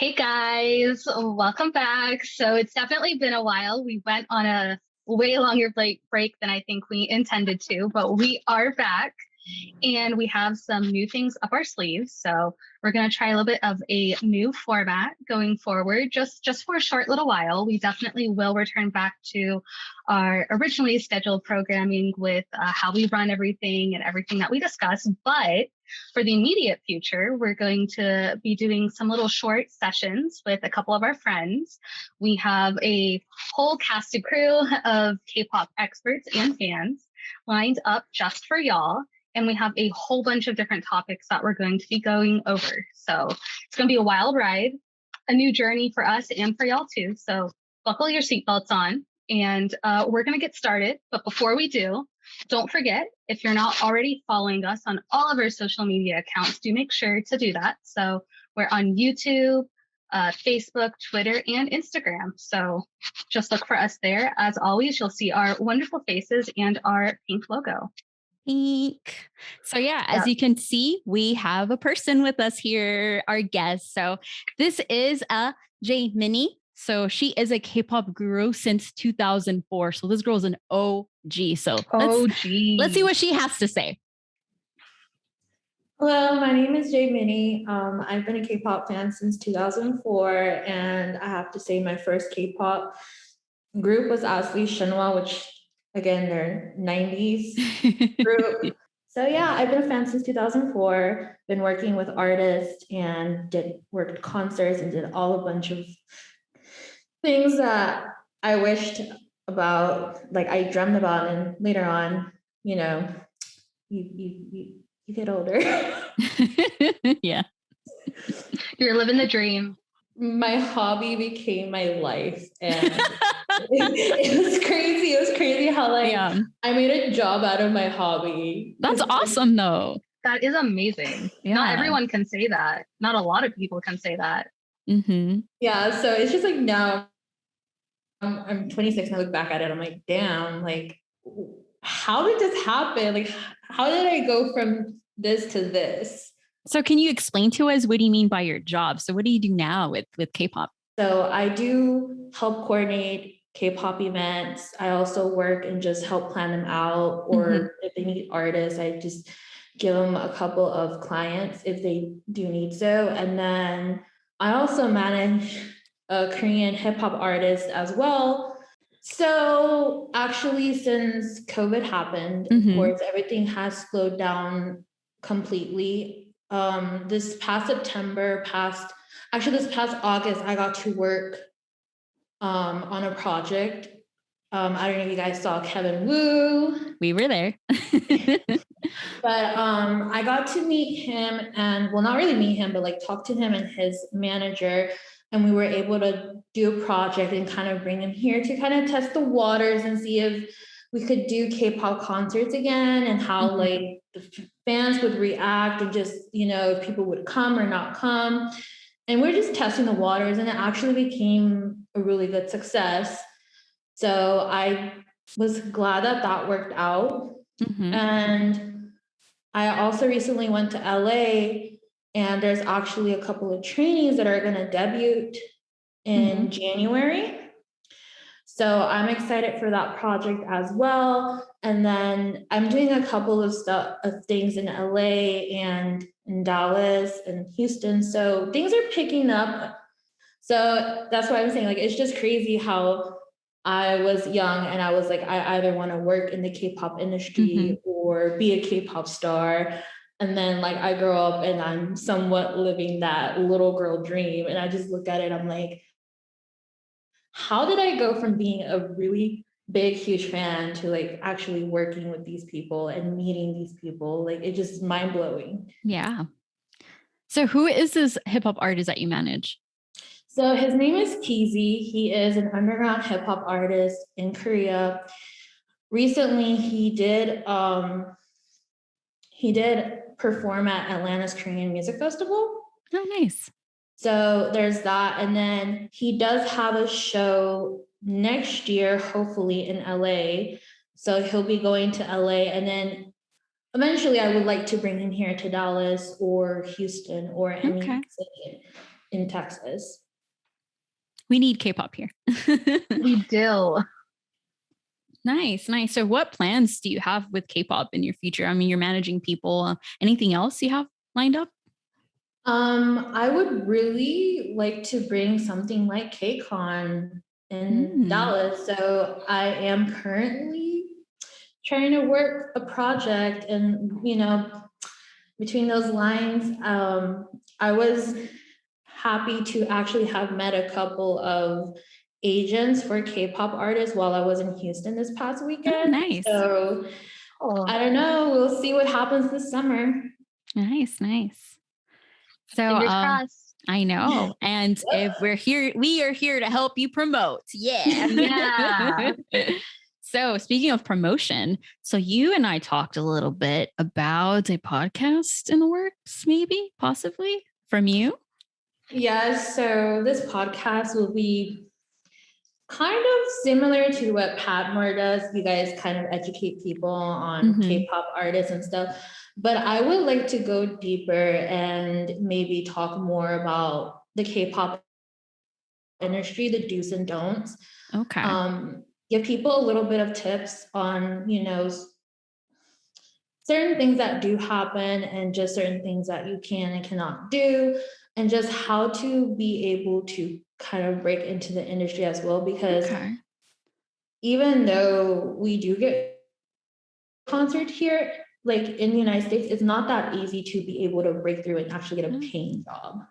Hey guys, welcome back. So it's definitely been a while. We went on a way longer break than I think we intended to, but we are back and we have some new things up our sleeves. So we're going to try a little bit of a new format going forward, just for a short little while. We definitely will return back to our originally scheduled programming with how we run everything and everything that we discuss. But for the immediate future, we're going to be doing some little short sessions with a couple of our friends. We have a whole cast and crew of K-pop experts and fans lined up just for y'all. And we have a whole bunch of different topics that we're going to be going over. So it's going to be a wild ride, a new journey for us and for y'all too. So buckle your seatbelts on and we're going to get started. But before we do, don't forget, if you're not already following us on all of our social media accounts, do make sure to do that. So we're on YouTube, Facebook, Twitter, and Instagram. So just look for us there. As always, you'll see our wonderful faces and our pink logo. Pink. So as you can see, we have a person with us here, our guest. So this is J-Minnie. So she is a K-pop guru since 2004. So this girl's an OG. So let's see what she has to say. Hello, my name is J-Minnie. I've been a K-pop fan since 2004, and I have to say my first K-pop group was Asli Shinhwa, which again, they're 90s group. So I've been a fan since 2004, been working with artists and worked concerts and did all a bunch of things that I wished about, like I dreamt about, and later on, you get older. Yeah. You're living the dream. My hobby became my life, and it was crazy. It was crazy how I made a job out of my hobby. That's awesome though. That is amazing. Yeah. Not everyone can say that. Not a lot of people can say that. Mm-hmm. Yeah. So it's just like now I'm 26 and I look back at it. I'm like, damn, like, how did this happen? Like, how did I go from this to this? So can you explain to us, what do you mean by your job? So what do you do now with K-pop? So I do help coordinate K-pop events. I also work and just help plan them out. Or if they need artists, I just give them a couple of clients if they do need so. And then I also manage a Korean hip hop artist as well. So actually, since COVID happened, of course, everything has slowed down completely. This past August, I got to work on a project. I don't know if you guys saw Kevin Wu. We were there. But I got to meet him and, well, not really meet him, but like talk to him and his manager. And we were able to do a project and kind of bring him here to kind of test the waters and see if we could do K-pop concerts again, and how like the fans would react, and just, if people would come or not come. And we're just testing the waters, and it actually became a really good success. So I was glad that worked out. And I also recently went to LA, and there's actually a couple of trainees that are going to debut in January. So I'm excited for that project as well. And then I'm doing a couple of things in LA and in Dallas and Houston. So things are picking up. So that's why I'm saying, like, it's just crazy how I was young and I was like, I either want to work in the K-pop industry or be a K-pop star. And then like I grow up and I'm somewhat living that little girl dream. And I just look at it, I'm like, how did I go from being a really big, huge fan to like actually working with these people and meeting these people? Like, it's just mind blowing. Yeah. So who is this hip hop artist that you manage? So his name is Keezy. He is an underground hip hop artist in Korea. Recently, he did perform at Atlanta's Korean Music Festival. Oh, nice. So there's that. And then he does have a show next year, hopefully in LA. So he'll be going to LA. And then eventually I would like to bring him here to Dallas or Houston or any city in Texas. We need K-pop here. We do. Nice. So what plans do you have with K-pop in your future? I mean, you're managing people. Anything else you have lined up? I would really like to bring something like KCON in Dallas. So I am currently trying to work a project, and between those lines, I was happy to actually have met a couple of agents for K-pop artists while I was in Houston this past weekend. Oh, nice. So I don't know. We'll see what happens this summer. Nice. So fingers crossed. I know. And if we're here, we are here to help you promote. Yeah. Yeah. So speaking of promotion, so you and I talked a little bit about a podcast in the works, maybe, possibly from you. Yes. So this podcast will be kind of similar to what Patmore does. You guys kind of educate people on K-pop artists and stuff. But I would like to go deeper and maybe talk more about the K-pop industry, the do's and don'ts. Okay. Give people a little bit of tips on, certain things that do happen and just certain things that you can and cannot do, and just how to be able to kind of break into the industry as well. Because even though we do get concert here, like in the United States, it's not that easy to be able to break through and actually get a paying job.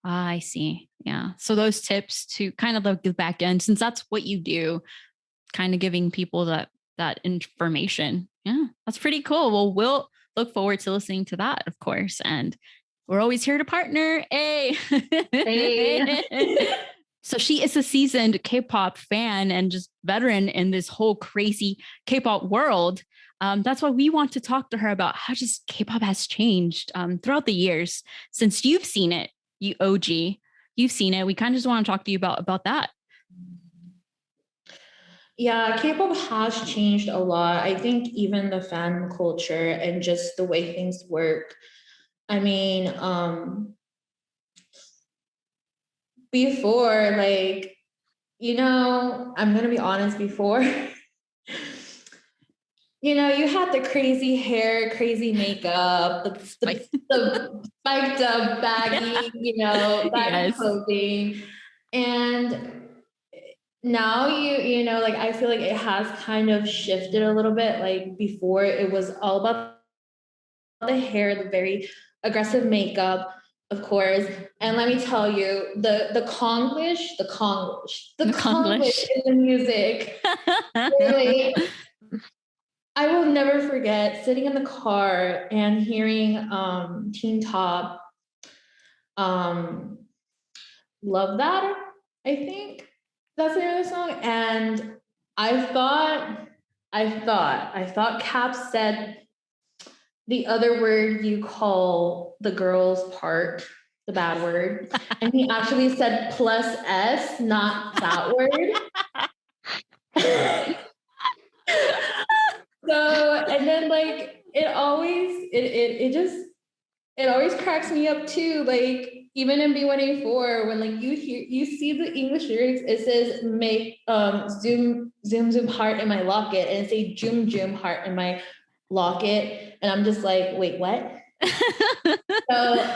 I see. Yeah. So those tips to kind of like the back end, since that's what you do, kind of giving people that information. Yeah, that's pretty cool. Well, we'll look forward to listening to that, of course. And we're always here to partner. Hey. So she is a seasoned K-pop fan and just veteran in this whole crazy K-pop world. That's why we want to talk to her about how just K-pop has changed throughout the years since you've seen it. You OG, you've seen it. We kind of just want to talk to you about that. Yeah, K-pop has changed a lot. I think even the fan culture and just the way things work. I mean, before, like, I'm gonna be honest, before, you had the crazy hair, crazy makeup, the spiked up baggy, baggy clothing. And now like I feel like it has kind of shifted a little bit. Like before, it was all about the hair, the very aggressive makeup, of course. And let me tell you, the Konglish in the music. Really, I will never forget sitting in the car and hearing Teen Top, Love That, I think that's the name of the song. And I thought Cap said the other word you call the girl's part, the bad word. And he actually said plus S, not that word. So, and then like, it always cracks me up too. Like even in B1A4, when like you see the English lyrics, it says make zoom heart in my locket, and it say zoom heart in my locket. And I'm just like, wait, what? So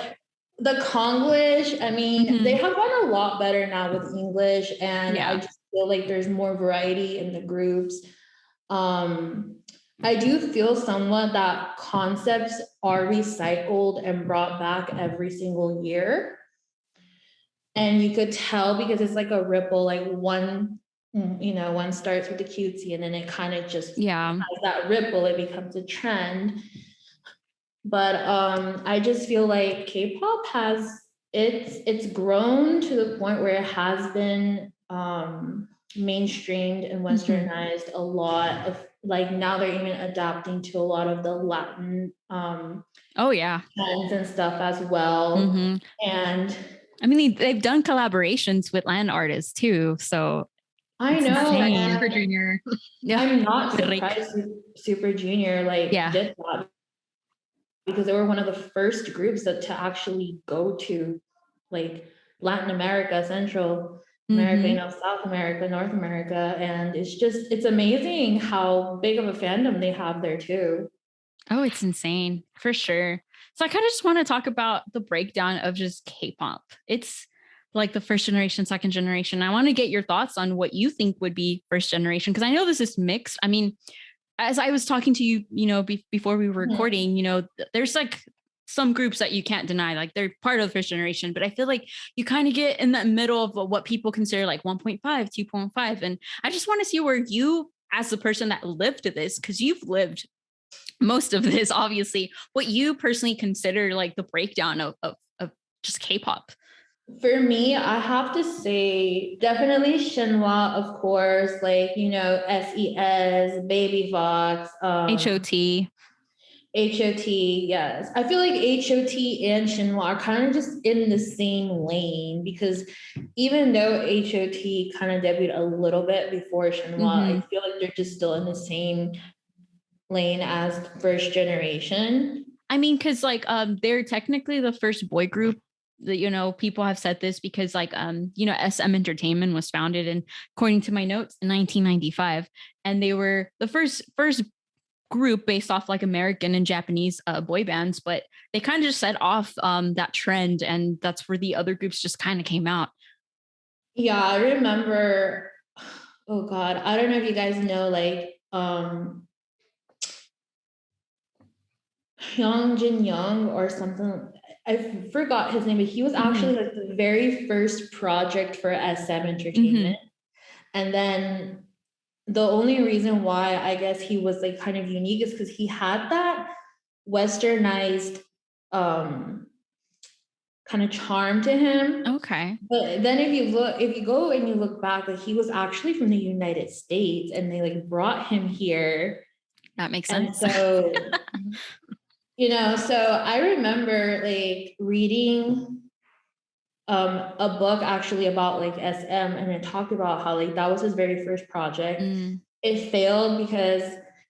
the Konglish, I mean, they have gotten a lot better now with English, and I just feel like there's more variety in the groups. I do feel somewhat that concepts are recycled and brought back every single year. And you could tell because it's like a ripple, like one starts with the cutesy and then it kind of just has that ripple, it becomes a trend. But I just feel like K-pop it's grown to the point where it has been mainstreamed and westernized a lot of, like now they're even adapting to a lot of the Latin trends and stuff as well. And I mean, they've done collaborations with Latin artists too, so I know. Super Junior. I'm not surprised Super Junior did that, because they were one of the first groups to actually go to like Latin America, Central America, you know, South America, North America. And it's amazing how big of a fandom they have there too. Oh, it's insane for sure. So I kind of just want to talk about the breakdown of just K-pop. It's like the first generation, second generation. I want to get your thoughts on what you think would be first generation, because I know this is mixed. I mean, as I was talking to you, you know, before we were recording, you know, there's like some groups that you can't deny, like they're part of the first generation, but I feel like you kind of get in that middle of what people consider like 1.5, 2.5. And I just want to see where you, as the person that lived this, because you've lived most of this, obviously, what you personally consider like the breakdown of just K-pop. For me, I have to say definitely Shinhwa, of course, like, you know, SES, Baby Vox, HOT. HOT, yes. I feel like HOT and Shinhwa are kind of just in the same lane, because even though HOT kind of debuted a little bit before Shinhwa, I feel like they're just still in the same lane as first generation. I mean, because like they're technically the first boy group that, you know, people have said this because like you know, SM Entertainment was founded in, according to my notes, in 1995, and they were the first group based off like American and Japanese boy bands, but they kind of just set off that trend, and that's where the other groups just kind of came out. Yeah, I remember, oh God, I don't know if you guys know, like Hyung Jin Young or something. I forgot his name, but he was actually like the very first project for SM Entertainment. And then the only reason why I guess he was like kind of unique is because he had that westernized kind of charm to him. Okay. But then if you go and you look back, like he was actually from the United States, and they like brought him here. That makes sense. And so you know, so I remember like reading a book actually about like SM, and it talked about how like that was his very first project. It failed because,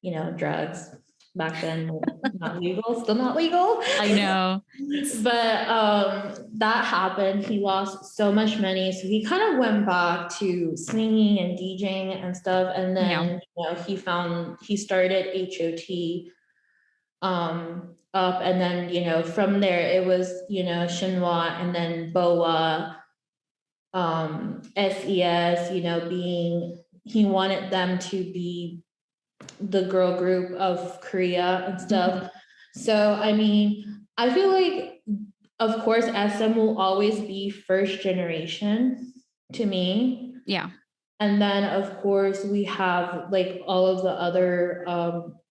you know, drugs back then, not legal, still not legal. I know. But that happened. He lost so much money, so he kind of went back to singing and DJing and stuff. And then you know, he started HOT up, and then, you know, from there it was, you know, Shinhwa, and then BoA, SES, you know, he wanted them to be the girl group of Korea and stuff. So I mean, I feel like, of course, SM will always be first generation to me. Yeah. And then of course we have like all of the other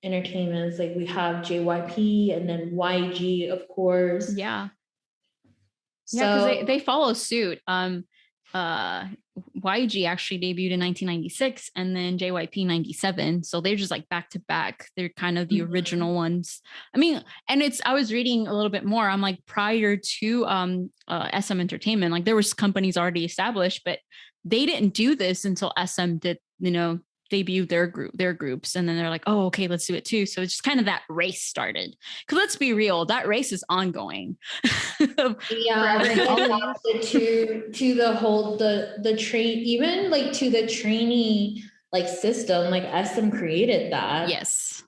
entertainments, like we have JYP and then YG, of course. Yeah. So, yeah, because they follow suit. YG actually debuted in 1996 and then JYP 97. So they're just like back to back. They're kind of the original ones. I mean, and I was reading a little bit more. I'm like, prior to SM Entertainment, like there was companies already established, but they didn't do this until SM did, you know, debut their groups, and then they're like, oh, okay, let's do it too. So it's just kind of that race started, because let's be real, that race is ongoing. Yeah, to the whole the train, even like to the trainee like system, like SM created that. Yes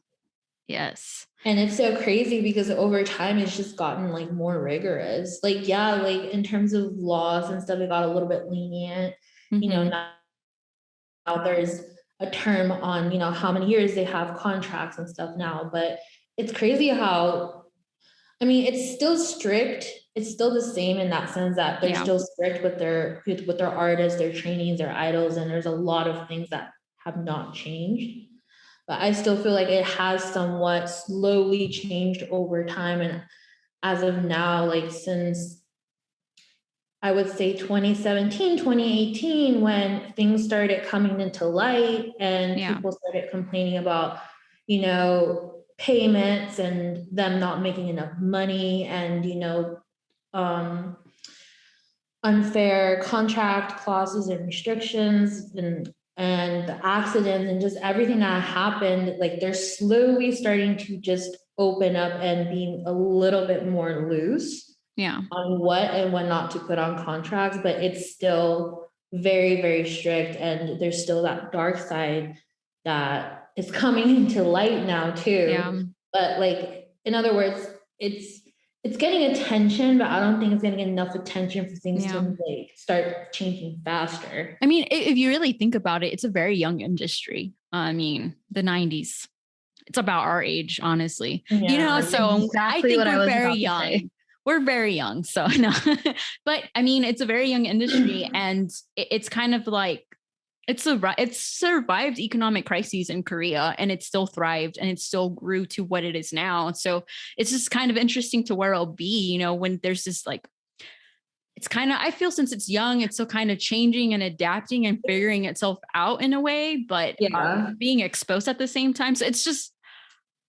And it's so crazy because over time it's just gotten like more rigorous. Like, yeah, like in terms of laws and stuff, it got a little bit lenient. You know, now there's a term on, you know, how many years they have contracts and stuff now. But it's crazy how, I mean, it's still strict. It's still the same in that sense that they're still strict with their artists, their trainees, their idols, and there's a lot of things that have not changed. But I still feel like it has somewhat slowly changed over time. And as of now, like since I would say 2017, 2018, when things started coming into light and people started complaining about, you know, payments and them not making enough money, and, you know, unfair contract clauses and restrictions, and the accidents and just everything that happened, like they're slowly starting to just open up and being a little bit more loose. Yeah. on what and what not to put on contracts, but it's still very, very strict. And there's still that dark side that is coming into light now too. Yeah. But like, in other words, it's getting attention, but I don't think it's getting enough attention for things to like start changing faster. I mean, if you really think about it, it's a very young industry. I mean, the 90s, it's about our age, honestly. Yeah, you know, so exactly I think what I we're was very about to young. say. We're very young. So no, but I mean, it's a very young industry, and it's kind of like, it's survived economic crises in Korea, and it still thrived, and it still grew to what it is now. So it's just kind of interesting to where it'll be, you know, when there's this like, it's kind of, I feel since it's young, it's still kind of changing and adapting and figuring itself out in a way, but being exposed at the same time. So it's just,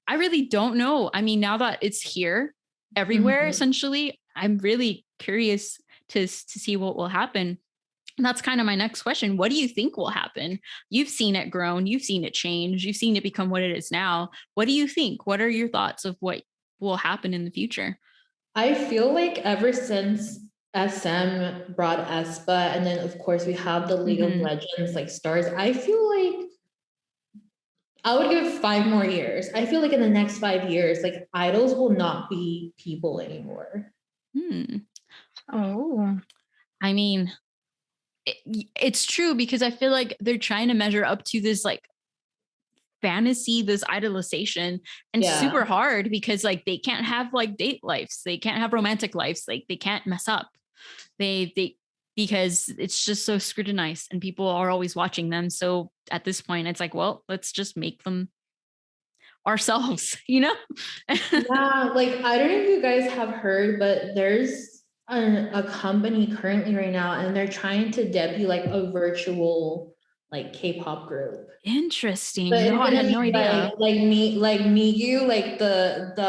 I really don't know. I mean, now that it's here everywhere, essentially, I'm really curious to see what will happen. And that's kind of my next question. What do you think will happen? You've seen it grown, you've seen it change, you've seen it become what it is now. What do you think? What are your thoughts of what will happen in the future? I feel like ever since SM brought aespa, and then of course we have the League of Legends like stars, I feel like I would give 5 more years. I feel like in the next 5 years, like idols will not be people anymore. Oh, I mean, it's true, because I feel like they're trying to measure up to this like fantasy, this idolization, and super hard, because like they can't have like date lives, they can't have romantic lives, like they can't mess up, they because it's just so scrutinized and people are always watching them. So at this point it's like, well, let's just make them ourselves, you know? Yeah, like I don't know if you guys have heard, but there's a company currently right now, and they're trying to debut like a virtual like K-pop group. Interesting. But No, I had no idea. Like you like the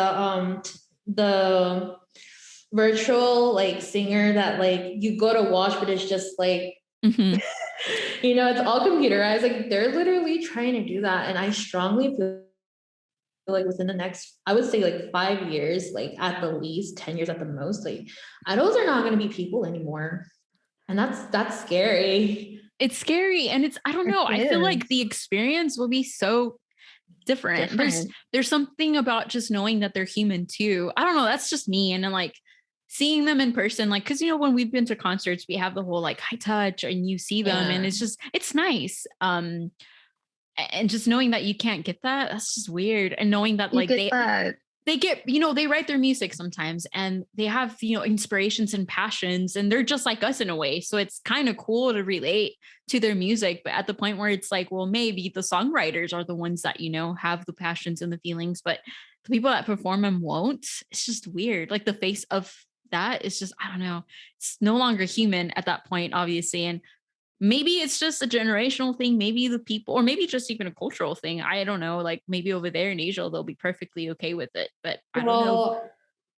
virtual like singer that like you go to watch, but it's just like you know, it's all computerized. Like they're literally trying to do that, and I strongly feel like within the next, I would say like 5 years, like at the least 10 years at the most, like idols are not going to be people anymore, and that's scary. It's scary, and it's, I don't know, I feel like the experience will be so different. There's something about just knowing that they're human too. I don't know, that's just me. And then like seeing them in person, like, because you know, when we've been to concerts, we have the whole like high touch, and you see them and it's just, it's nice. And just knowing that you can't get that, that's just weird. And knowing that like they get, you know, they write their music sometimes, and they have, you know, inspirations and passions, and they're just like us in a way. So it's kind of cool to relate to their music. But at the point where it's like, well, maybe the songwriters are the ones that, you know, have the passions and the feelings, but the people that perform them won't. It's just weird. Like the face of that is just, I don't know, it's no longer human at that point, obviously. And maybe it's just a generational thing. Maybe the people, or maybe just even a cultural thing. I don't know. Like maybe over there in Asia, they'll be perfectly okay with it. But I don't know.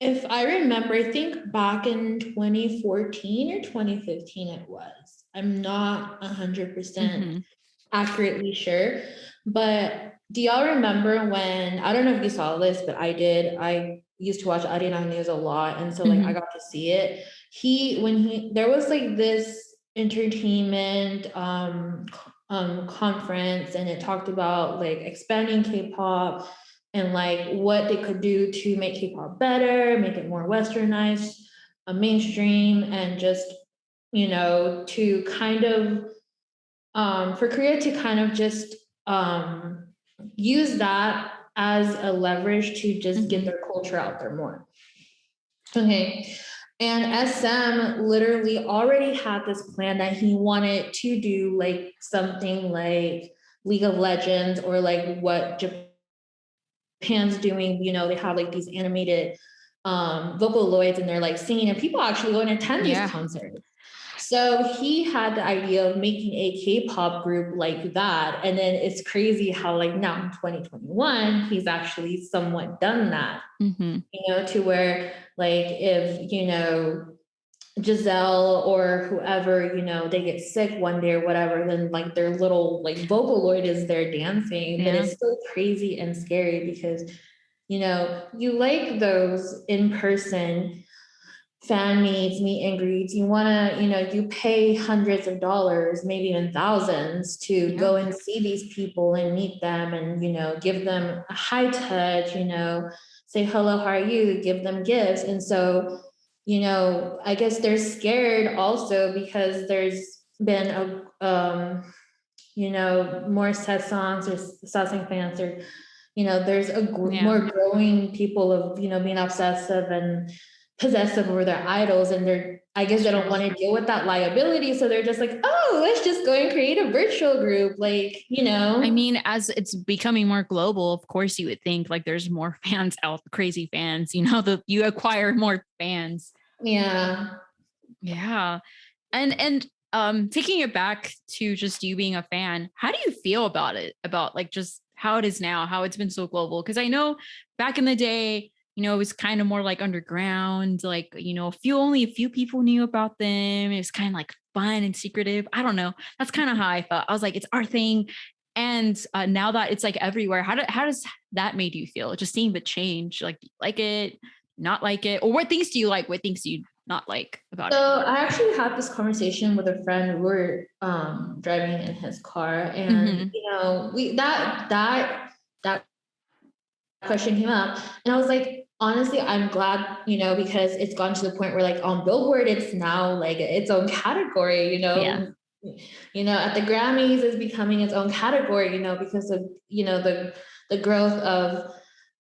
If I remember, I think back in 2014 or 2015 it was. I'm not 100% accurately sure. But do y'all remember when, I don't know if you saw this, but I did. I used to watch Arena News a lot. And so like I got to see it. There was like this entertainment conference, and it talked about like expanding K-pop and like what they could do to make K-pop better, make it more westernized, mainstream, and just, you know, to kind of for Korea to kind of just use that as a leverage to just get their culture out there more. Okay. And SM literally already had this plan that he wanted to do like something like League of Legends, or like what Japan's doing. You know, they have like these animated Vocaloids, and they're like singing, and people actually go and attend these concerts. So he had the idea of making a K-pop group like that. And then it's crazy how like now in 2021, he's actually somewhat done that, you know, to where like if, you know, Giselle or whoever, you know, they get sick one day or whatever, then like their little like Vocaloid is there dancing. But it's still crazy and scary because, you know, you like those in person fan meets, meet and greets. You want to, you pay hundreds of dollars, maybe even thousands to go and see these people and meet them and, give them a high touch, say, hello, how are you? Give them gifts. And so, I guess they're scared also because there's been more sad songs or sad fans or, there's more growing people of, being obsessive and possessive over their idols. And I guess they don't want to deal with that liability. So they're just like, oh, let's just go and create a virtual group. I mean, as it's becoming more global, of course you would think like there's more fans out, crazy fans, you acquire more fans. Yeah. Yeah. And taking it back to just you being a fan, how do you feel about it? About like just how it is now, how it's been so global? Because I know back in the day, it was kind of more like underground, like, only a few people knew about them. It was kind of like fun and secretive. I don't know. That's kind of how I felt. I was like, it's our thing. And now that it's like everywhere, how does that made you feel? Just seeing the change, like it, not like it, or what things do you like? What things do you not like about it? So I actually had this conversation with a friend. We were driving in his car, and that question came up, and I was like, honestly, I'm glad, because it's gone to the point where like on Billboard, it's now like its own category, at the Grammys is becoming its own category, because of, the growth of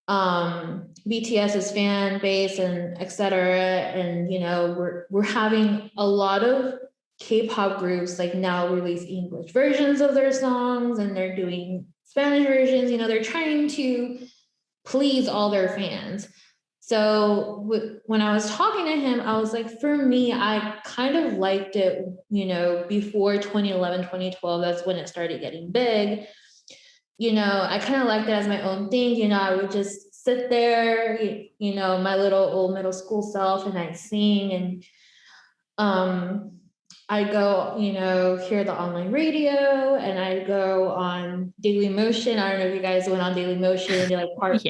BTS's fan base and etc. And, we're having a lot of K-pop groups like now release English versions of their songs, and they're doing Spanish versions, they're trying to please all their fans. So when I was talking to him, I was like, for me, I kind of liked it, before 2011, 2012, that's when it started getting big. I kind of liked it as my own thing. I would just sit there, my little old middle school self, and I'd sing, and I go, hear the online radio, and I go on Daily Motion. I don't know if you guys went on Daily Motion and did like part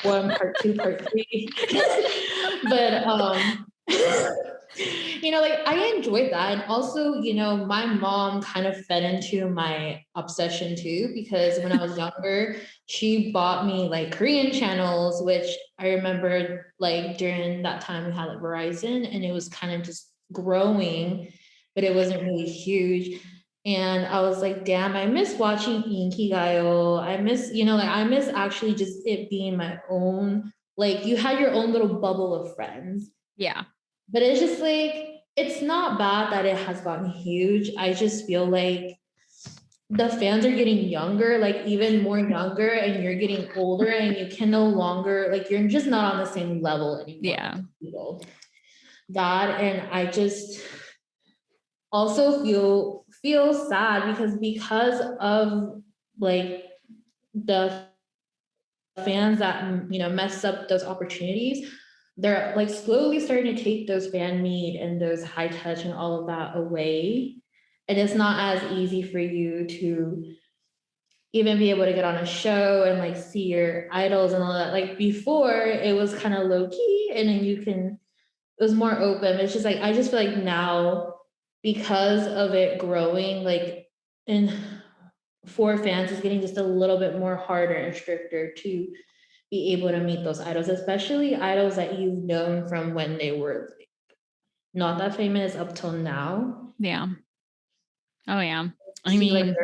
one, part two, part three. But like I enjoyed that. And also, my mom kind of fed into my obsession too, because when I was younger, she bought me like Korean channels, which I remember like during that time we had like Verizon, and it was kind of just growing, but it wasn't really huge. And I was like, damn, I miss watching Inkigayo. I miss, I miss actually just it being my own, like you had your own little bubble of friends. Yeah. But it's just like, it's not bad that it has gotten huge. I just feel like the fans are getting younger, like even more younger, and you're getting older, and you can no longer, like you're just not on the same level anymore. Yeah. That, and I just also feel sad because of like the fans that mess up those opportunities. They're like slowly starting to take those fan meet and those high touch and all of that away, and it's not as easy for you to even be able to get on a show and like see your idols and all that. Like before, it was kind of low key, and then it was more open. It's just like I just feel like now, because of it growing, like and for fans, it's getting just a little bit more harder and stricter to be able to meet those idols, especially idols that you've known from when they were like, not that famous up till now. Yeah. Oh yeah. I mean, like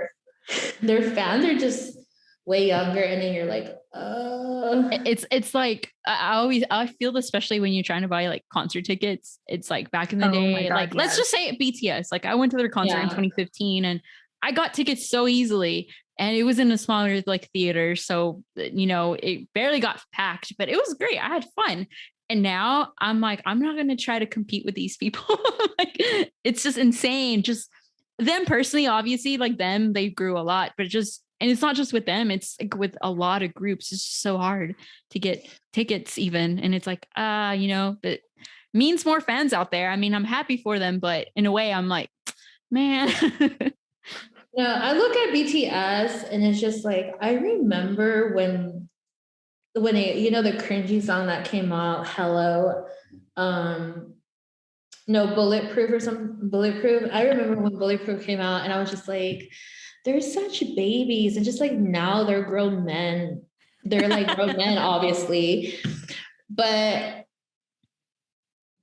their fans are just way younger, and then you're like, it's like I feel this, especially when you're trying to buy like concert tickets. It's like back in the day, God, like let's just say BTS. Like I went to their concert in 2015, and I got tickets so easily, and it was in a smaller like theater, so it barely got packed, but it was great. I had fun. And now I'm like, I'm not going to try to compete with these people. Like, it's just insane. Just them personally, obviously, like them, they grew a lot, but and it's not just with them, it's like with a lot of groups. It's just so hard to get tickets even. And it's like, that means more fans out there. I mean, I'm happy for them, but in a way I'm like, man. No, I look at BTS and it's just like, I remember when it, the cringy song that came out, Hello, no, Bulletproof or something. Bulletproof. I remember when Bulletproof came out and I was just like, they're such babies. And just like now they're grown men. They're like grown men, obviously. But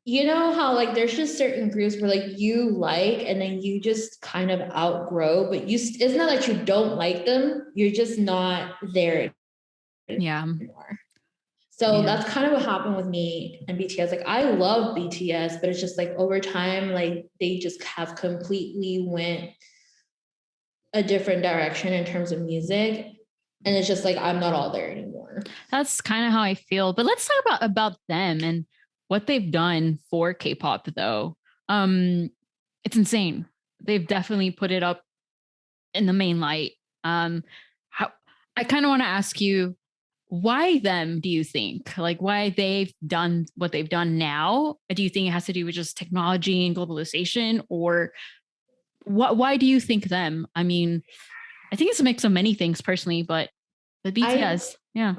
you know how like there's just certain groups where like you like and then you just kind of outgrow, but it's not that you don't like them, you're just not there anymore. So that's kind of what happened with me and BTS. Like I love BTS, but it's just like over time, like they just have completely went a different direction in terms of music. And it's just like, I'm not all there anymore. That's kind of how I feel. But let's talk about them and what they've done for K-pop though. It's insane. They've definitely put it up in the main light. I kind of want to ask you, why them, do you think? Like why they've done what they've done now? Do you think it has to do with just technology and globalization, or why do you think them? I mean, I think it's a mix of many things personally, but the BTS, yeah.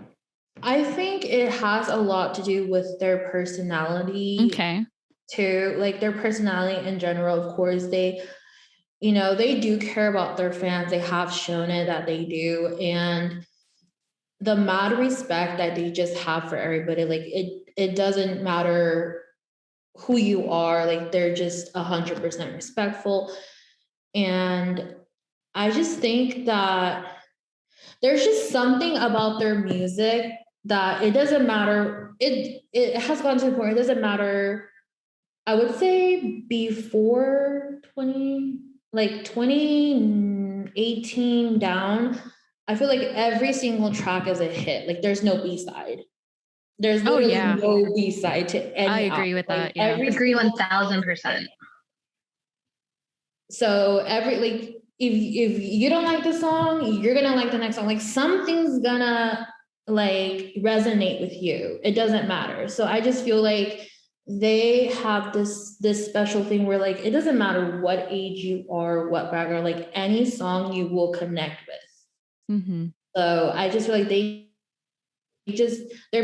I think it has a lot to do with their personality. Okay. Too, like their personality in general. Of course, they do care about their fans. They have shown it that they do. And the mad respect that they just have for everybody, like it doesn't matter who you are, like they're just 100% respectful. And I just think that there's just something about their music that it doesn't matter. It has gone to the point, it doesn't matter. I would say before 2018 down, I feel like every single track is a hit. Like there's no B-side. There's literally no B-side to any I agree with that. I agree 1000%. So if you don't like the song, you're gonna like the next song. Like something's gonna like resonate with you. It doesn't matter. So I just feel like they have this special thing where like it doesn't matter what age you are, what background, like any song you will connect with. Mm-hmm. So I just feel like their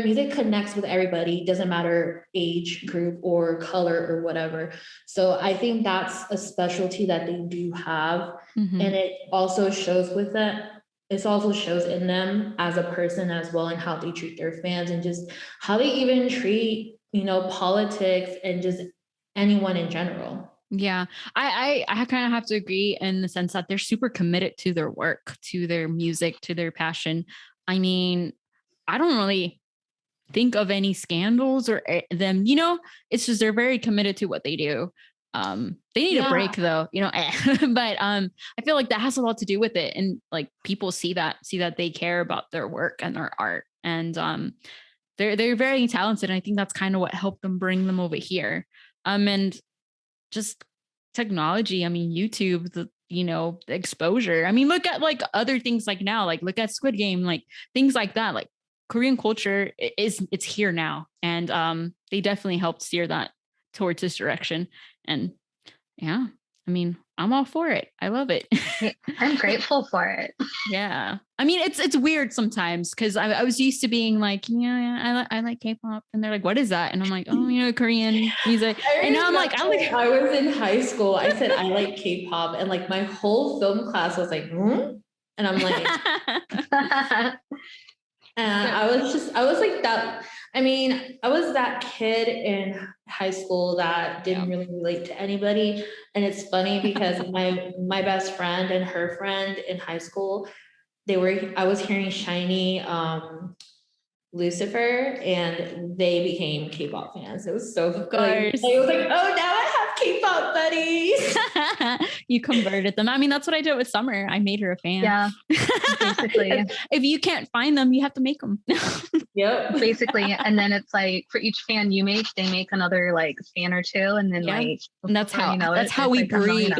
music connects with everybody, doesn't matter age group or color or whatever. So I think that's a specialty that they do have. Mm-hmm. And it also shows with that. It also shows in them as a person as well, and how they treat their fans and just how they even treat politics and just anyone in general. Yeah, I kind of have to agree in the sense that they're super committed to their work, to their music, to their passion. I mean, I don't really think of any scandals or them, it's just, they're very committed to what they do. They need a break though, but I feel like that has a lot to do with it. And like people see that they care about their work and their art, and they're very talented. And I think that's kind of what helped them bring them over here. And just technology. I mean, YouTube, the exposure. I mean, look at like other things like now, like look at Squid Game, like things like that. Like Korean culture it's here now. And they definitely helped steer that towards this direction. And yeah, I mean, I'm all for it. I love it. I'm grateful for it. Yeah. I mean, it's weird sometimes because I was used to being like, I like K-pop. And they're like, what is that? And I'm like, oh, Korean music. And now I'm like, I was in high school. I said, I like K-pop. And like my whole film class was like, And I'm like, and I was like that. I mean, I was that kid in high school that didn't really relate to anybody. And it's funny because my best friend and her friend in high school, I was hearing SHINee, Lucifer, and they became K-pop fans. It was so funny. I was like, oh, now I have K-pop buddies. You converted them. I mean, that's what I did with Summer. I made her a fan. Yeah, basically. if you can't find them, you have to make them. Yep. Basically. And then it's like for each fan you make, they make another like fan or two. And then and that's how we breed.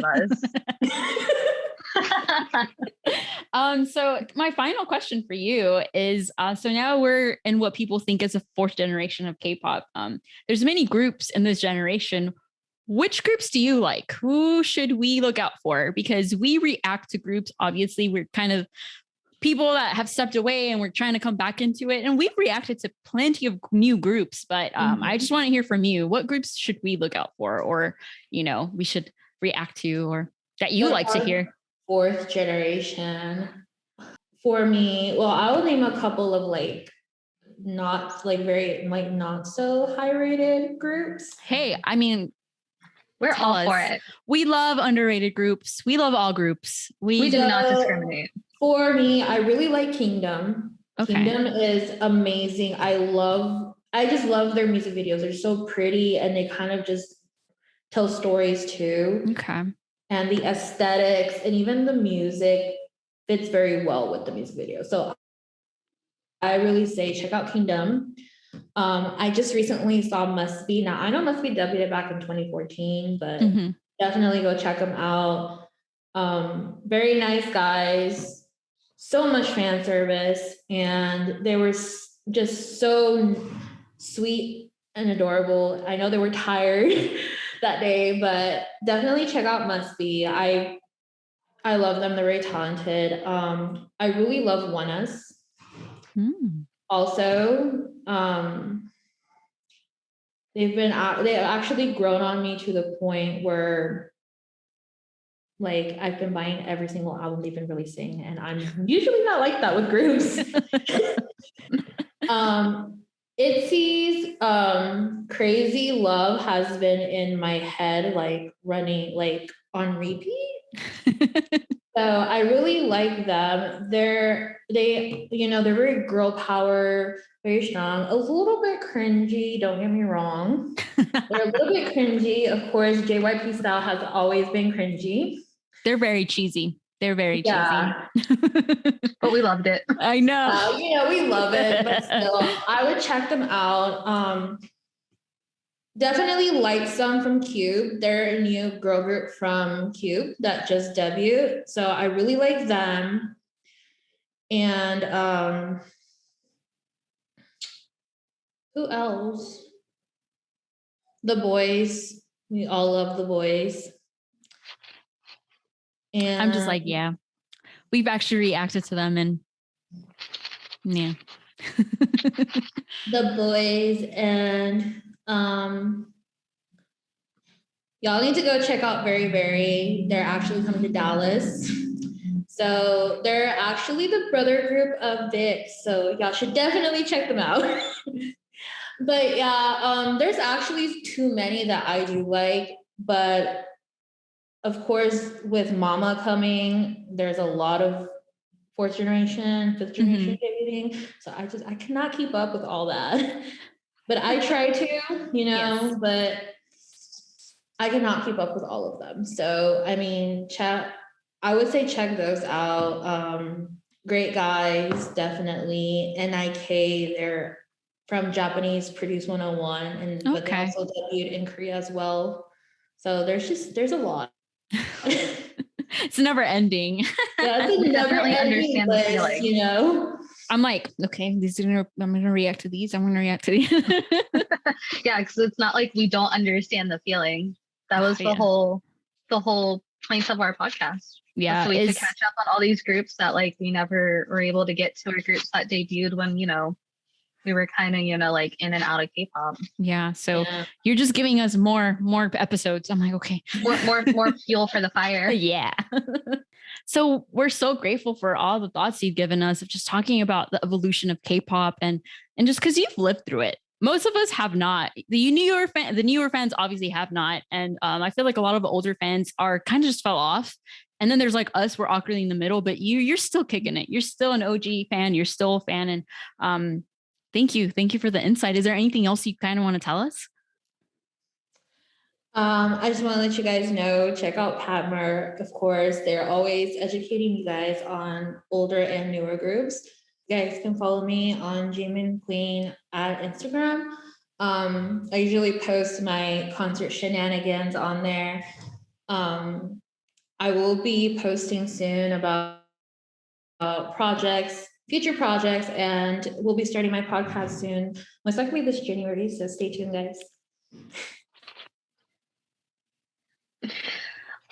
So my final question for you is, so now we're in what people think is a fourth generation of K-pop. There's many groups in this generation. Which groups do you like? Who should we look out for? Because we react to groups. Obviously, we're kind of people that have stepped away and we're trying to come back into it. And we've reacted to plenty of new groups, but I just want to hear from you. What groups should we look out for, or, we should react to, or that you like to hear? Fourth generation. For me, well, I will name a couple of not so high rated groups. Hey, I mean, we're all for it. We love underrated groups. We love all groups. We do not discriminate. For me, I really like Kingdom. Okay. Kingdom is amazing. I just love their music videos. They're so pretty and they kind of just tell stories too. Okay. And the aesthetics and even the music fits very well with the music video. So I really say check out Kingdom. I just recently saw Must Be. Now I know Must Be debuted back in 2014, but definitely go check them out. Very nice guys, so much fan service, and they were just so sweet and adorable. I know they were tired that day, but definitely check out Must Be. I love them. They're very talented. I really love One Us. Also, they've actually grown on me to the point where I've been buying every single album they've been releasing, and I'm usually not like that with groups. ITZY's Crazy Love has been in my head, running on repeat. So I really like them. They're very girl power, very strong, a little bit cringy, don't get me wrong. They're a little bit cringy. Of course, JYP style has always been cringy. They're very cheesy. They're very cheesy. But we loved it. I know. We love it, but still, I would check them out. Definitely like some from Cube. They're a new girl group from Cube that just debuted. So I really like them. And who else? The Boys. We all love The Boys. And I'm just we've actually reacted to them, and yeah. The Boys, and y'all need to go check out Very Very. They're actually coming to Dallas. So they're actually the brother group of VIX. So y'all should definitely check them out. But yeah, there's actually too many that I do like, but of course, with Mama coming, there's a lot of fourth generation, fifth generation debuting. So I cannot keep up with all that. But I try to, yes. But I cannot keep up with all of them. So, I mean, I would say check those out. Great guys, definitely. NIK, they're from Japanese Produce 101, but they also debuted in Korea as well. So there's a lot. It's never ending. Yeah, it's a never ending list, I'm like, okay, I'm gonna react to these. I'm gonna react to these. Yeah, because it's not like we don't understand the feeling. That was the whole point of our podcast. Yeah, so we could catch up on all these groups that we never were able to get to, our groups that debuted when we were kind of in and out of K-pop. Yeah, so you're just giving us more episodes. I'm like, okay, more fuel for the fire. Yeah. So we're so grateful for all the thoughts you've given us of just talking about the evolution of K-pop and just because you've lived through it. Most of us have not. The newer fans obviously have not, and I feel like a lot of older fans are kind of just fell off. And then there's us, we're awkwardly in the middle, but you're still kicking it. You're still an OG fan. You're still a fan, and thank you for the insight. Is there anything else you kind of want to tell us? I just want to let you guys know, check out Patmer. Of course, they're always educating you guys on older and newer groups. You guys can follow me on jminqueen at Instagram. I usually post my concert shenanigans on there. I will be posting soon about future projects, and we'll be starting my podcast soon, most likely this January, so stay tuned, guys.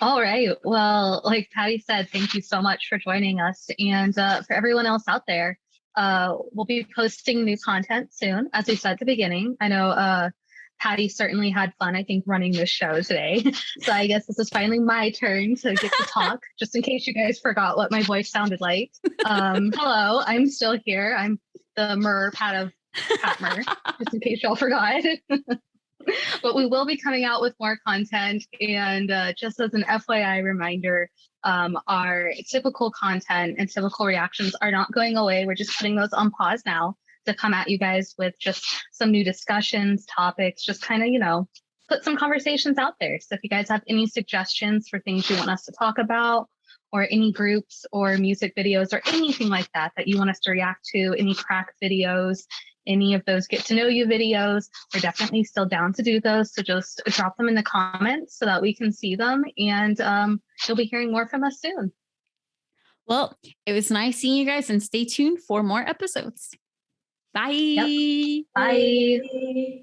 All right. Well, like Patty said, thank you so much for joining us. And for everyone else out there, we'll be posting new content soon, as we said at the beginning. I know Patty certainly had fun, I think, running this show today. So I guess this is finally my turn to get to talk, just in case you guys forgot what my voice sounded like. Hello, I'm still here. I'm the Pat of Patmer, just in case y'all forgot. But we will be coming out with more content. And just as an FYI reminder, our typical content and typical reactions are not going away. We're just putting those on pause now to come at you guys with just some new discussions, topics, just kind of, put some conversations out there. So if you guys have any suggestions for things you want us to talk about, or any groups or music videos or anything like that you want us to react to, any crack videos, any of those get to know you videos, we're definitely still down to do those. So just drop them in the comments so that we can see them, and you'll be hearing more from us soon. Well, it was nice seeing you guys, and stay tuned for more episodes. Bye. Yep. Bye.